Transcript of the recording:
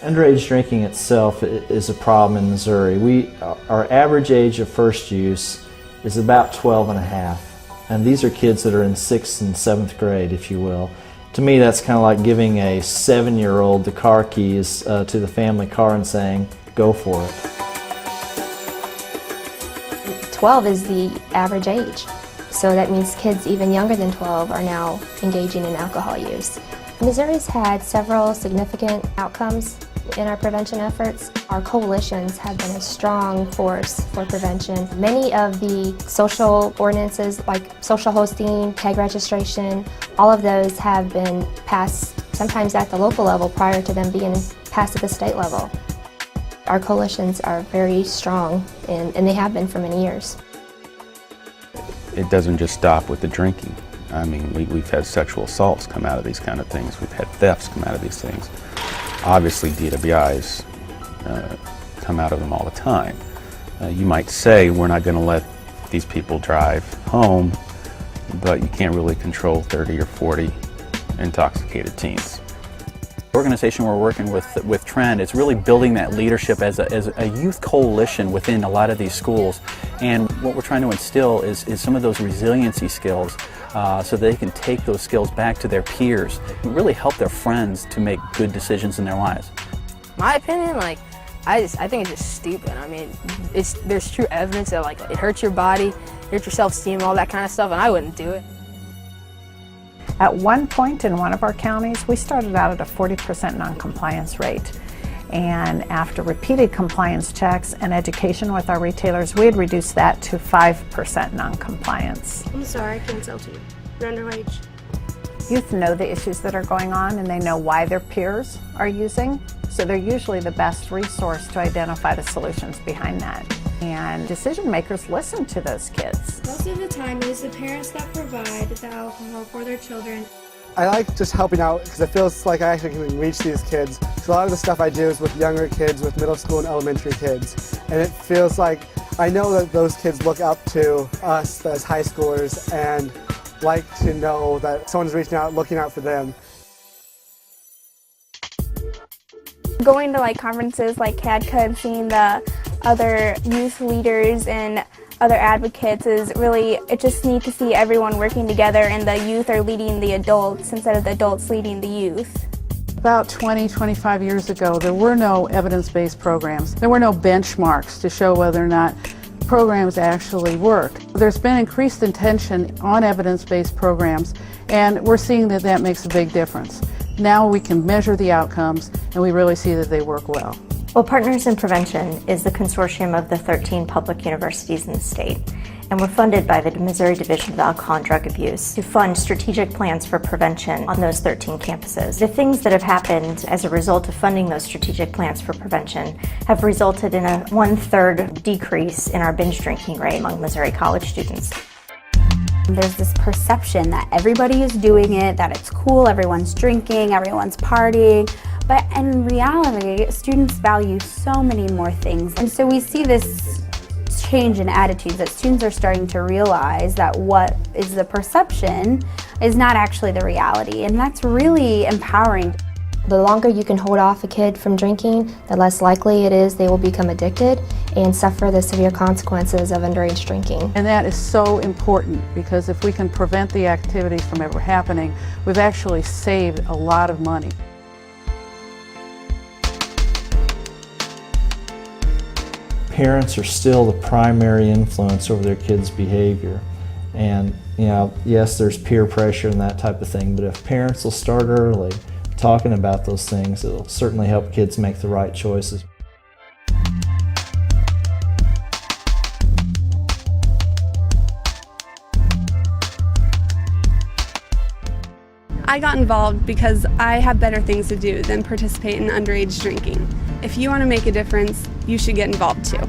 Underage drinking itself is a problem in Missouri. Our average age of first use is about 12 and a half. And these are kids that are in 6th and 7th grade, if you will. To me, that's kind of like giving a 7-year-old the car keys to the family car and saying, go for it. 12 is the average age. So that means kids even younger than 12 are now engaging in alcohol use. Missouri's had several significant outcomes in our prevention efforts. Our coalitions have been a strong force for prevention. Many of the social ordinances like social hosting, tag registration, all of those have been passed sometimes at the local level prior to them being passed at the state level. Our coalitions are very strong and they have been for many years. It doesn't just stop with the drinking. I mean, we've had sexual assaults come out of these kind of things. We've had thefts come out of these things. Obviously, DWIs come out of them all the time. You might say we're not going to let these people drive home, but you can't really control 30 or 40 intoxicated teens. The organization we're working with Trend is really building that leadership as a youth coalition within a lot of these schools. And what we're trying to instill is some of those resiliency skills so they can take those skills back to their peers and really help their friends to make good decisions in their lives. My opinion, I think it's just stupid. I mean, there's true evidence that it hurts your body, hurts your self-esteem, all that kind of stuff, and I wouldn't do it. At one point in one of our counties, we started out at a 40% non-compliance rate. And after repeated compliance checks and education with our retailers, we had reduced that to 5% non-compliance. I'm sorry, I can't sell to you. You're underage. Youth know the issues that are going on and they know why their peers are using, so they're usually the best resource to identify the solutions behind that. And decision makers listen to those kids. Most of the time, it is the parents that provide the alcohol for their children. I like just helping out because it feels like I actually can reach these kids. So a lot of the stuff I do is with younger kids, with middle school and elementary kids. And it feels like I know that those kids look up to us as high schoolers and like to know that someone's reaching out, looking out for them. Going to conferences like CADCA and seeing the other youth leaders and other advocates is really, it's just neat to see everyone working together and the youth are leading the adults instead of the adults leading the youth. About 25 years ago, there were no evidence-based programs. There were no benchmarks to show whether or not programs actually work. There's been increased attention on evidence-based programs, and we're seeing that that makes a big difference. Now we can measure the outcomes, and we really see that they work well. Well, Partners in Prevention is the consortium of the 13 public universities in the state, and we're funded by the Missouri Division of Alcohol and Drug Abuse to fund strategic plans for prevention on those 13 campuses. The things that have happened as a result of funding those strategic plans for prevention have resulted in a 1/3 decrease in our binge drinking rate among Missouri college students. There's this perception that everybody is doing it, that it's cool, everyone's drinking, everyone's partying. But in reality, students value so many more things. And so we see this change in attitudes, that students are starting to realize that what is the perception is not actually the reality. And that's really empowering. The longer you can hold off a kid from drinking, the less likely it is they will become addicted and suffer the severe consequences of underage drinking. And that is so important because if we can prevent the activities from ever happening, we've actually saved a lot of money. Parents are still the primary influence over their kids' behavior. And yes, there's peer pressure and that type of thing, but if parents will start early talking about those things, it'll certainly help kids make the right choices. I got involved because I have better things to do than participate in underage drinking. If you want to make a difference, you should get involved too.